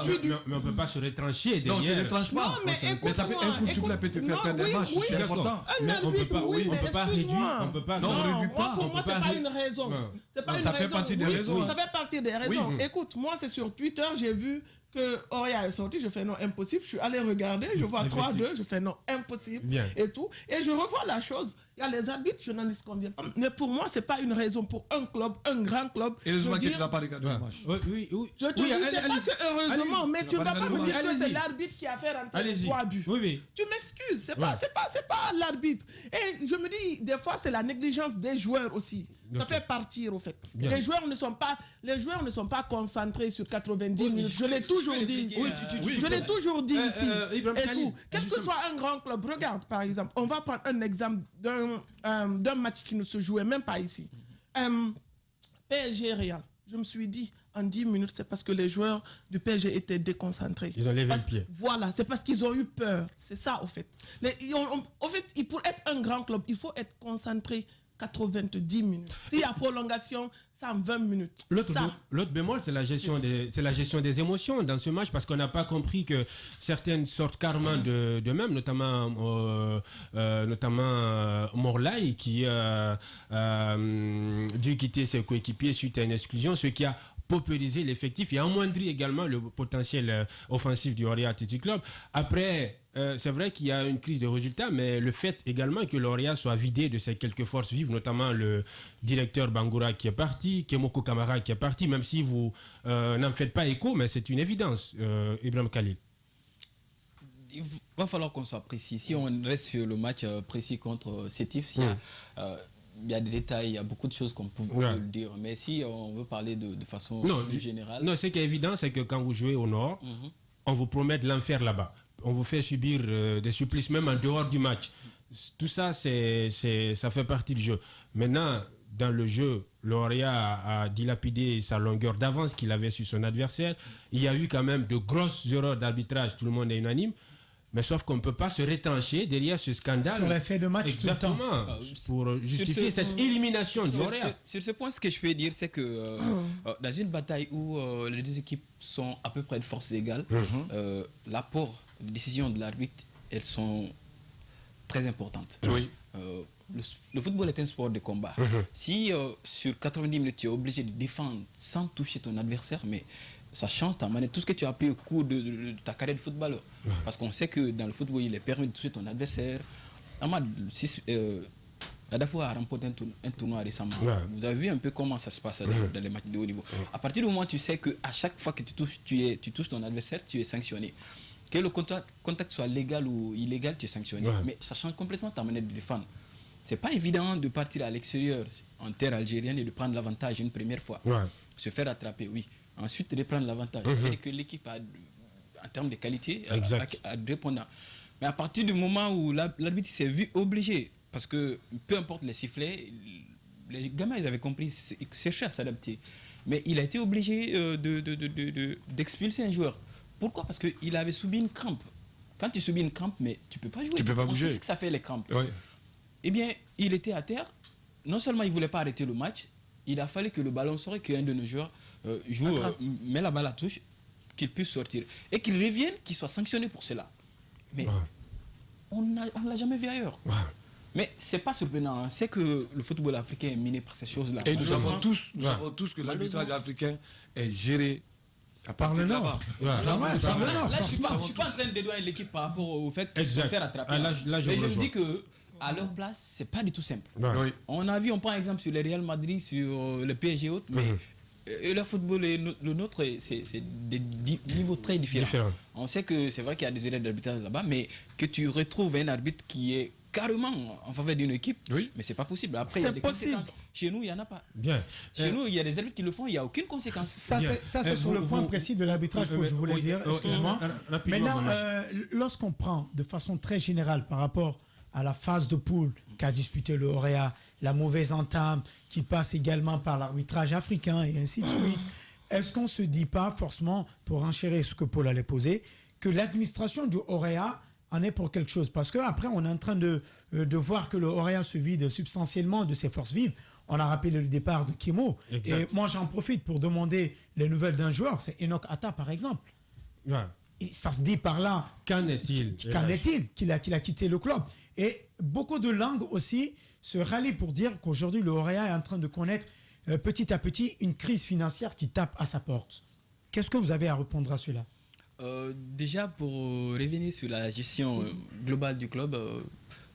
je suis du... mais on peut pas se retrancher derrière. Non, se retranche pas. Non, mais écoute-moi, ça fait un coup de souffle peut te faire perdre des matchs, c'est important. Un arbitre, on peut pas réduire, on peut pas... Non, pour moi c'est pas une raison. Ça fait partie des raisons. Ça fait partie des raisons. Écoute, moi c'est sur Twitter, j'ai vu que Orea est sorti, je fais non, impossible. Je suis allé regarder, je vois 3-2, je fais non, impossible. Et tout. Et je revois la chose. Il y a les arbitres, je n'en conviens pas. Mais pour moi, ce n'est pas une raison pour un club, un grand club. Et heureusement que tu n'as pas regardé le match. Oui. Je te dis, c'est pas que heureusement, mais tu ne vas pas me dire que c'est l'arbitre qui a fait rentrer 3 buts. Tu m'excuses, c'est pas l'arbitre. Et je me dis, des fois, c'est la négligence des joueurs aussi. Ça fait partir, au fait. Les joueurs ne sont pas concentrés sur 90 minutes. Je l'ai toujours dit ici. Je l'ai toujours dit ici. Et tout. Quel que soit un grand club, regarde, par exemple, on va prendre un exemple d'un match qui ne se jouait même pas ici. PSG Real. Je me suis dit, en 10 minutes, c'est parce que les joueurs du PSG étaient déconcentrés. Ils ont levé le pied. Voilà, c'est parce qu'ils ont eu peur. C'est ça, au fait. Pour être un grand club, il faut être concentré 90 minutes. S'il y a prolongation, 120 minutes. L'autre bémol, c'est la gestion des émotions dans ce match, parce qu'on n'a pas compris que certaines sortent carrément d'eux-mêmes, notamment Morlaï, qui a dû quitter ses coéquipiers suite à une exclusion, ce qui a paupériser l'effectif et amoindrir également le potentiel offensif du Oria Athletic Club. Après, c'est vrai qu'il y a une crise de résultats, mais le fait également que l'Oria soit vidé de ses quelques forces vives, notamment le directeur Bangoura qui est parti, Kemoko Kamara qui est parti, même si vous n'en faites pas écho, mais c'est une évidence, Ibrahim Khalil. Il va falloir qu'on soit précis. Si on reste sur le match précis contre Sétif, il y a des détails, il y a beaucoup de choses qu'on peut le dire. Mais si on veut parler de façon plus générale... Non, ce qui est évident, c'est que quand vous jouez au Nord, on vous promet de l'enfer là-bas. On vous fait subir des supplices même en dehors du match. Tout ça, ça fait partie du jeu. Maintenant, dans le jeu, L'Oria a dilapidé sa longueur d'avance qu'il avait sur son adversaire. Il y a eu quand même de grosses erreurs d'arbitrage, tout le monde est unanime. Mais sauf qu'on ne peut pas se retrancher derrière ce scandale. Sur l'effet de match. Exactement. Tout le temps. Pour justifier cette élimination de L'Oréal. Sur ce point, ce que je peux dire, c'est que dans une bataille où les deux équipes sont à peu près de forces égales, l'apport, les décisions de l'arbitre, elles sont très importantes. Oui. Le football est un sport de combat. Si sur 90 minutes, tu es obligé de défendre sans toucher ton adversaire, mais ça change ta manière, tout ce que tu as appris au cours de ta carrière de footballeur. Parce qu'on sait que dans le football, il est permis de toucher ton adversaire. Adafo a remporté un tournoi récemment. Vous avez vu un peu comment ça se passe dans les matchs de haut niveau. À partir du moment où tu sais qu'à chaque fois que tu touches ton adversaire, tu es sanctionné. Que le contact soit légal ou illégal, tu es sanctionné. Mais ça change complètement ta manière de défendre. C'est pas évident de partir à l'extérieur en terre algérienne et de prendre l'avantage une première fois. Se faire attraper, oui. Ensuite, reprendre l'avantage. C'est-à-dire que l'équipe, en termes de qualité, a répondant. Mais à partir du moment où l'arbitre s'est vu obligé, parce que peu importe les sifflets, les gamins ils avaient compris, ils cherchaient à s'adapter. Mais il a été obligé d'expulser un joueur. Pourquoi? Parce qu'il avait subi une crampe. Quand tu subis une crampe, mais tu ne peux pas jouer. Tu peux pas bouger. C'est ce que ça fait les crampes. Oui. Eh bien, il était à terre. Non seulement il ne voulait pas arrêter le match, il a fallu que le ballon sorte, qu'un de nos joueurs joue, met la balle à touche, qu'il puisse sortir. Et qu'il revienne, qu'il soit sanctionné pour cela. Mais on ne l'a jamais vu ailleurs. Mais ce n'est pas surprenant. Hein. C'est que le football africain est miné par ces choses-là. Et nous savons tous que l'arbitrage africain est géré par le Nord. Là, je ne suis pas en train de dédouaner l'équipe par rapport au fait de se faire attraper. Mais je me dis que à leur place, c'est pas du tout simple. On prend exemple sur le Real Madrid, sur le PSG autres, mais le football et le nôtre, c'est des niveaux très différents. On sait que c'est vrai qu'il y a des erreurs d'arbitrage là-bas, mais que tu retrouves un arbitre qui est carrément en faveur d'une équipe, mais c'est pas possible. Après, il y a des conséquences. Chez nous, il n'y en a pas. Chez nous, il y a des arbitres qui le font, il n'y a aucune conséquence. Ça, c'est sur le point précis de l'arbitrage que je voulais dire. Excuse-moi. Maintenant, lorsqu'on prend de façon très générale par rapport à la phase de poule qu'a disputé le Orea, la mauvaise entame qui passe également par l'arbitrage africain et ainsi de suite, est-ce qu'on ne se dit pas forcément, pour enchérir ce que Paul allait poser, que l'administration du Orea en est pour quelque chose? Parce qu'après, on est en train de voir que le Orea se vide substantiellement de ses forces vives. On a rappelé le départ de Kimo. Et moi, j'en profite pour demander les nouvelles d'un joueur, c'est Enoch Atta par exemple. Et ça se dit par là. Qu'en est-il qu'il a quitté le club. Et beaucoup de langues aussi se rallient pour dire qu'aujourd'hui, le Orea est en train de connaître petit à petit une crise financière qui tape à sa porte. Qu'est-ce que vous avez à répondre à cela? Déjà, pour revenir sur la gestion globale du club,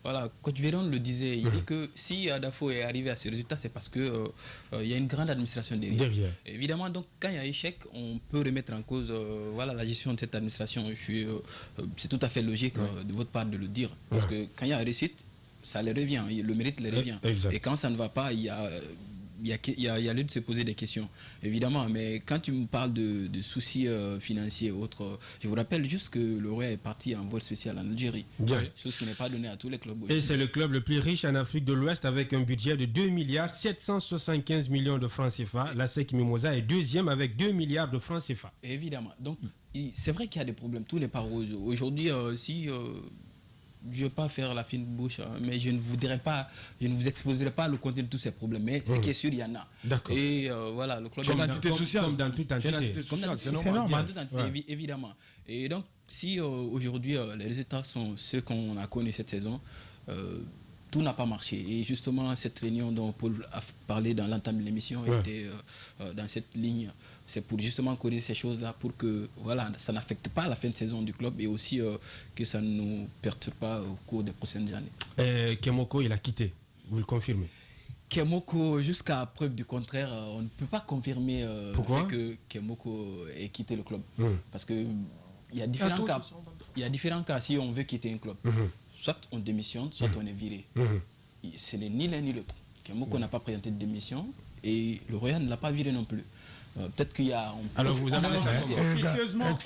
voilà, Coach Véron le disait, il dit que si Adafo est arrivé à ce résultat, c'est parce qu'il y a une grande administration derrière. Évidemment, donc, quand il y a échec, on peut remettre en cause la gestion de cette administration. C'est tout à fait logique de votre part de le dire, parce que quand il y a réussite, ça leur revient, le mérite leur revient. Et quand ça ne va pas, il y a lieu de se poser des questions, évidemment. Mais quand tu me parles de soucis financiers et autres, je vous rappelle juste que l'Orea est parti en vol spécial en Algérie. Chose qui n'est pas donnée à tous les clubs. Et c'est le club le plus riche en Afrique de l'Ouest avec un budget de 2 milliards 775 millions de francs CFA. La SEC Mimosa est deuxième avec 2 milliards de francs CFA. Évidemment. Donc, c'est vrai qu'il y a des problèmes. Tout n'est pas rose. Aujourd'hui, si je ne vais pas faire la fine bouche, mais je ne vous exposerai pas le contenu de tous ces problèmes. Mais ce qui est sûr, il y en a. D'accord. Et voilà, le club... Comme l'entité sociale. Comme dans toute entité. C'est normal. Évidemment. Et donc, si aujourd'hui, les résultats sont ceux qu'on a connus cette saison, tout n'a pas marché. Et justement, cette réunion dont Paul a parlé dans l'entame de l'émission était dans cette ligne. C'est pour justement corriger ces choses-là pour que voilà, ça n'affecte pas la fin de saison du club et aussi que ça ne nous perturbe pas au cours des prochaines années. Kemoko, il a quitté. Vous le confirmez? Kemoko, jusqu'à preuve du contraire, on ne peut pas confirmer le fait que Kemoko ait quitté le club. Parce qu'il y a différents cas. Il y a différents cas si on veut quitter un club. Soit on démissionne, soit on est viré. Ce n'est ni l'un ni l'autre. Kemoko n'a pas présenté de démission et le Royal ne l'a pas viré non plus. Peut-être qu'il y a... Alors vous avez Excuse-moi.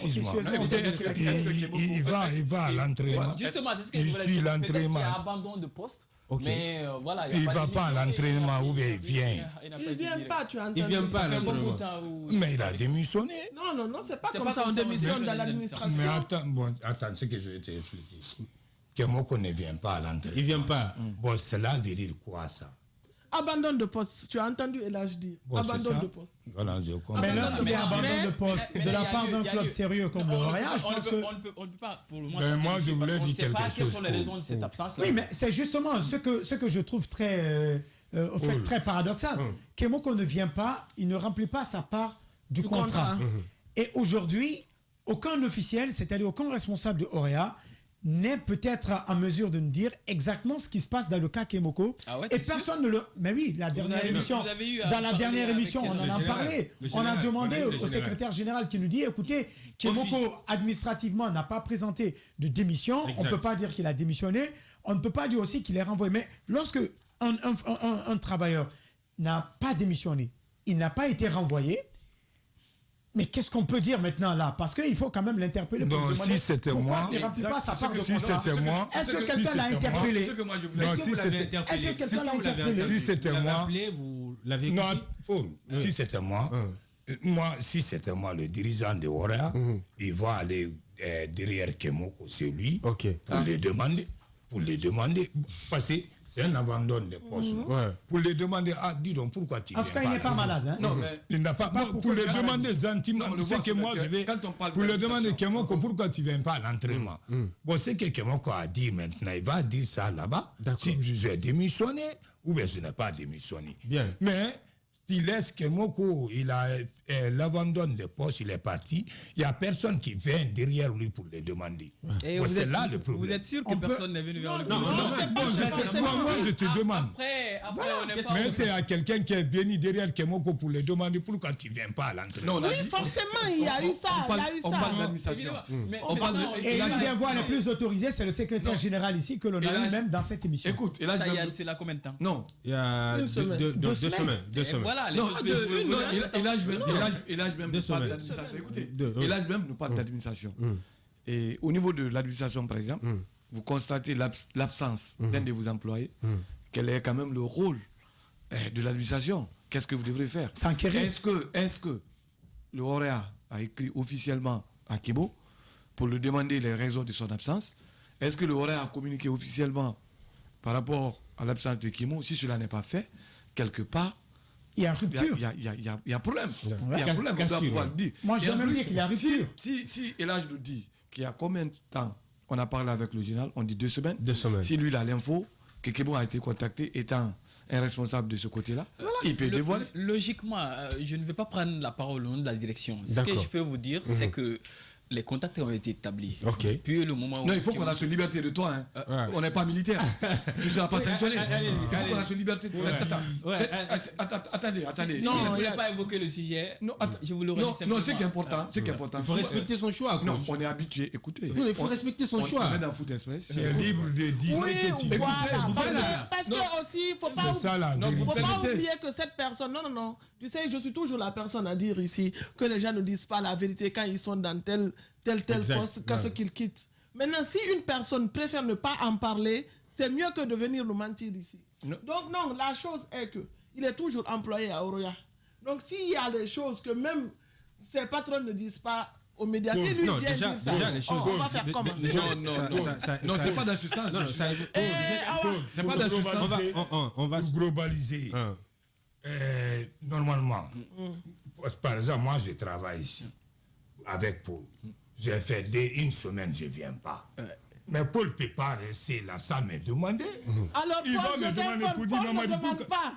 Il va à l'entraînement. Justement, c'est ce que il je voulais suit dire. l'entraînement. Il y a abandon de poste. Mais voilà, il ne va pas à l'entraînement ou bien il vient. Il ne vient pas, tu as entendu. Il vient pas à l'entraînement. Mais il a démissionné. Non, c'est pas comme ça, on démissionne dans l'administration. Mais attends, ce que je vais t'expliquer. Kemoko ne vient pas à l'entraînement. Il ne vient pas. Bon, cela veut dire quoi ça? Abandon de poste, tu as entendu Elage dire. Bon, abandon de poste. Voilà, je comprends. Mais lorsqu'il y a abandon de poste de la part d'un club sérieux comme le Royal, je pense que... On ne peut pas, pour le moment... Mais moi, je voulais dire quelque chose. Quelles sont les raisons de cette absence? Oui, mais c'est justement ce que je trouve très paradoxal. Kemoko ne vient pas, il ne remplit pas sa part du contrat. Et aujourd'hui, aucun officiel, c'est-à-dire aucun responsable de Orea, n'est peut-être en mesure de nous dire exactement ce qui se passe dans le cas Kemoko. Et personne ne le... Mais oui, la dernière émission, dans la dernière émission, on en a parlé. On a demandé au secrétaire général qui nous dit, écoutez, Kemoko, administrativement, n'a pas présenté de démission. On ne peut pas dire qu'il a démissionné. On ne peut pas dire aussi qu'il est renvoyé. Mais lorsque un travailleur n'a pas démissionné, il n'a pas été renvoyé, mais qu'est-ce qu'on peut dire maintenant là? Parce qu'il faut quand même l'interpeller. Non, si c'était moi... Si c'était moi... Est-ce que quelqu'un l'a interpellé? Si c'était moi... Vous l'avez Non, si c'était moi... si c'était moi, le dirigeant de Orea, il va aller derrière Kemoko, c'est lui, pour les demander. Parce que c'est un abandon de poste. Pour les demander, dis donc, pourquoi tu viens pas? En tout cas, il n'est pas malade. Hein? Non, mais il n'a pas. Pour les demander gentiment, c'est que moi, je vais. Pour le demander Kemoko, pourquoi tu ne viens pas à l'entraînement? Bon, c'est que Kemoko a dit maintenant, il va dire ça là-bas. Si je vais démissionner ou bien je n'ai pas démissionné. Bien. Mais s'il laisse Kemoko, il a l'abandon de poste, il est parti. Il n'y a personne qui vient derrière lui pour le demander. Bon, c'est là le problème. Vous êtes sûr que personne n'est venu vers lui? Non, moi, je te demande. Après, on n'est pas... Mais c'est à quelqu'un qui est venu derrière Kemoko pour le demander pourquoi tu ne viens pas à l'entraînement. Oui, forcément, il y a eu ça. On parle d'administration. Et l'une des voix les plus autorisées, c'est le secrétaire général ici que l'on a eu même dans cette émission. Écoute, c'est là combien de temps? Non. Il y a 2 semaines. 2 semaines. Voilà, Et là, je même parle d'administration. Écoutez, et là, je même nous parle d'administration. Et au niveau de l'administration, par exemple, vous constatez l'absence d'un de vos employés, quel est quand même le rôle de l'administration? Qu'est-ce que vous devrez faire? Est-ce que le Orea a écrit officiellement à Kibo pour lui demander les raisons de son absence? Est-ce que le Orea a communiqué officiellement par rapport à l'absence de Kimo? Si cela n'est pas fait, quelque part, il y a rupture. Il y a problème. Il y a problème, on doit pouvoir le dire. Moi, je vais même dire qu'il y a rupture. Si Elage nous dit qu'il y a combien de temps on a parlé avec le général, on dit 2 semaines. 2 semaines. Si lui, il a l'info, que Kebo a été contacté étant un responsable de ce côté-là, il peut dévoiler. Logiquement, je ne vais pas prendre la parole au nom de la direction. Ce que je peux vous dire, c'est que les contacts ont été établis. Puis le moment où... Non, il faut qu'on a cette liberté de toi. On n'est pas militaire. Tu ne seras pas sanctionné. Il faut qu'on a cette liberté de toi. Attendez. Non, je ne voulais pas évoquer le sujet. Je vous le redis simplement. Non, c'est important. Il faut respecter son choix. Non, on est habitué. Écoutez. Il faut respecter son choix. On est dans Foot Express. Tu es libre de dire ce que tu veux. Parce que aussi, il ne faut pas oublier que cette personne... Non. Tu sais, je suis toujours la personne à dire ici que les gens ne disent pas la vérité quand ils sont dans tel poste qu'à ce qu'ils quittent. Maintenant, si une personne préfère ne pas en parler, c'est mieux que de venir nous mentir ici. Donc non, la chose est que il est toujours employé à Oroya. Donc s'il y a des choses que même ses patrons ne disent pas, aux médias. Si lui dit déjà les choses. on va faire comment? Non, c'est pas dans ce sens. C'est pas dans ce sens. On va globaliser. Normalement, par exemple, moi je travaille ici avec Paul. J'ai fait une semaine, je ne viens pas. Mais Paul ne peut pas rester là sans me demander. Alors, il va me demander pour dire, maman, pas.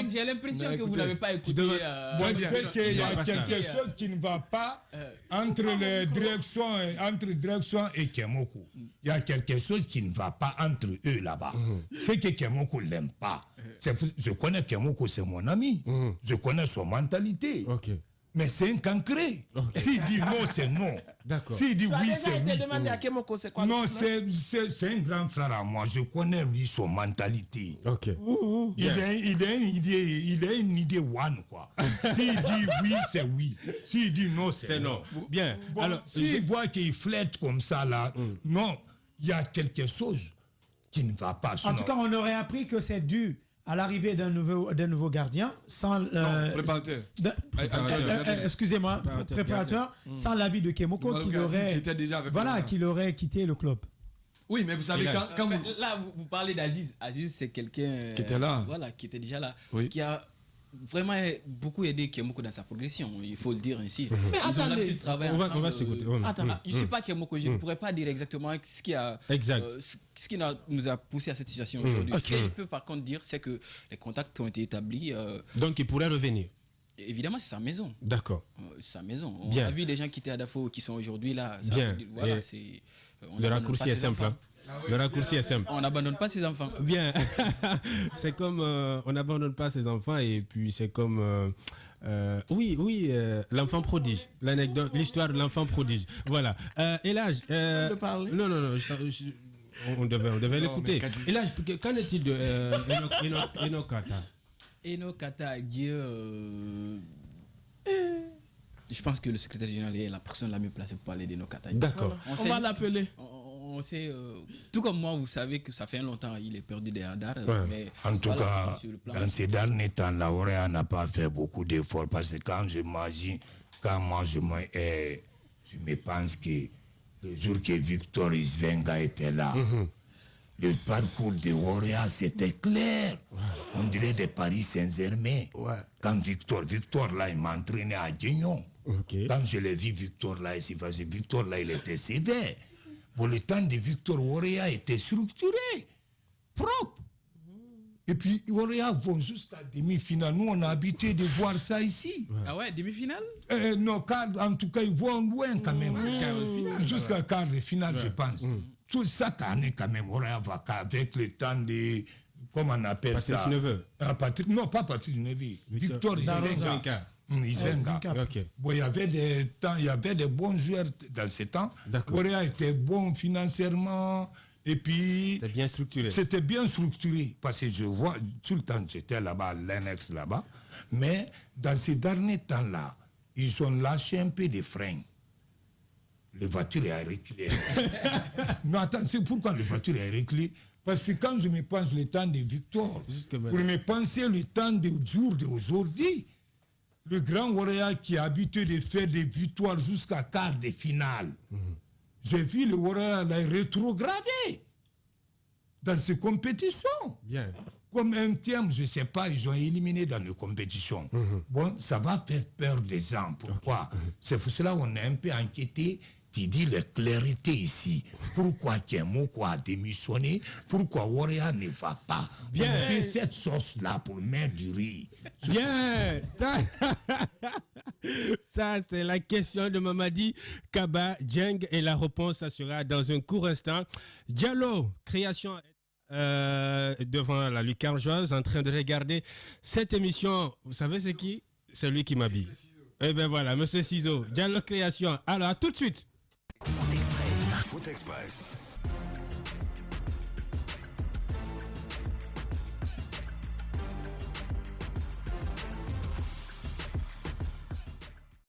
J'ai l'impression que vous n'avez pas écouté. Moi, je sais qu'il y a quelque chose qui ne va pas entre les directions et Kemoku. Il y a quelque chose qui ne va pas entre eux là-bas. C'est que Kemoku ne l'aime pas. Je connais Kemoku, c'est mon ami. Je connais son mentalité. Mais c'est un cancré. S'il dit non, c'est non. S'il dit oui, c'est oui. Demandé à Kemoko, c'est quoi? Non, c'est un grand frère à moi. Je connais lui, son mentalité. Il a une idée one, quoi. S'il dit oui, c'est oui. S'il dit non, c'est non. Bien. Bon, alors, s'il voit qu'il flette comme ça, là, non, il y a quelque chose qui ne va pas. En tout cas, on aurait appris que c'est dû à l'arrivée d'un nouveau gardien, sans excusez-moi, préparateur, sans l'avis de Kemoko, qu'il aurait quitté le club. Oui, mais vous savez, quand vous... Là, vous parlez d'Aziz. Aziz, c'est quelqu'un... Qui était là. Voilà, qui était déjà là. Qui a vraiment beaucoup aidé Kemoko dans sa progression, il faut le dire ainsi. Mais attendez, on va s'écouter. Je ne suis pas Kemoko, je ne pourrais pas dire exactement ce qui nous a poussé à cette situation aujourd'hui. Ce que je peux par contre dire, c'est que les contacts ont été établis. Donc il pourrait revenir. Évidemment, c'est sa maison. D'accord. Sa maison. On a vu des gens qui étaient à Dafo qui sont aujourd'hui là. Bien. Voilà, le raccourci est simple. Le raccourci est simple. On n'abandonne pas ses enfants. Bien. C'est comme on n'abandonne pas ses enfants et puis c'est comme l'enfant prodige. L'anecdote, l'histoire de l'enfant prodige. Voilà. Et là, non. On devait l'écouter. Et là, qu'en est-il de Enoch Kata? Enoch Kata, je pense que le secrétaire général est la personne la mieux placée pour parler d'Enoch Kata. D'accord. On va l'appeler. On sait, tout comme moi, vous savez que ça fait longtemps qu'il est perdu des radars. Mais en tout cas, dans ces derniers temps, la Orea n'a pas fait beaucoup d'efforts parce que quand je me pense que le jour que Victor Isvenga était là, le parcours de Orea, c'était clair. On dirait des Paris Saint-Germain. Quand Victor là, il m'entraînait à Guignon. Quand je l'ai vu, Victor là, il était sévère. Bon, le temps de Victor, Orea était structuré, propre. Et puis, Orea vont jusqu'à demi-finale. Nous, on a habitué de voir ça ici. Ah ouais, demi-finale? Non, en tout cas, ils vont loin quand même. Jusqu'à quart de finale, je pense. Tout ça, quand même, Orea va avec le temps de... Comment on appelle ça? Non, pas Patrice Neveu. Victor Isvenga. Bon, il y avait des bons joueurs dans ces temps. Orea était bon financièrement et puis c'était bien structuré. C'était bien structuré parce que je vois tout le temps j'étais là-bas, l'annexe là-bas, mais dans ces derniers temps-là, ils ont lâché un peu de freins. La voiture est reculée. Non, attends, c'est pourquoi la voiture est reculée? Parce que quand je me pense le temps de Victor, pour me penser le temps du jour d'aujourd'hui, le grand Orea qui est habitué de faire des victoires jusqu'à quart de finale. J'ai vu le Orea rétrograder dans ces compétitions. Bien. Comme un thème, je ne sais pas, ils ont éliminé dans les compétitions. Bon, ça va faire peur des gens. Pourquoi? C'est pour cela qu'on est un peu inquiété. Tu dis la clarité ici. Pourquoi Kemoko a démissionné? Pourquoi Orea ne va pas? Bien. On fait cette sauce-là pour mettre du riz. Bien. Ça, c'est la question de Mamadi Kaba Dieng et la réponse, ça sera dans un court instant. Diallo, création devant la lucarne joyeuse, en train de regarder cette émission. Vous savez c'est qui? C'est lui qui m'habille. Eh bien voilà, Monsieur Ciseaux, Diallo Création. Alors, à tout de suite. Foot Express.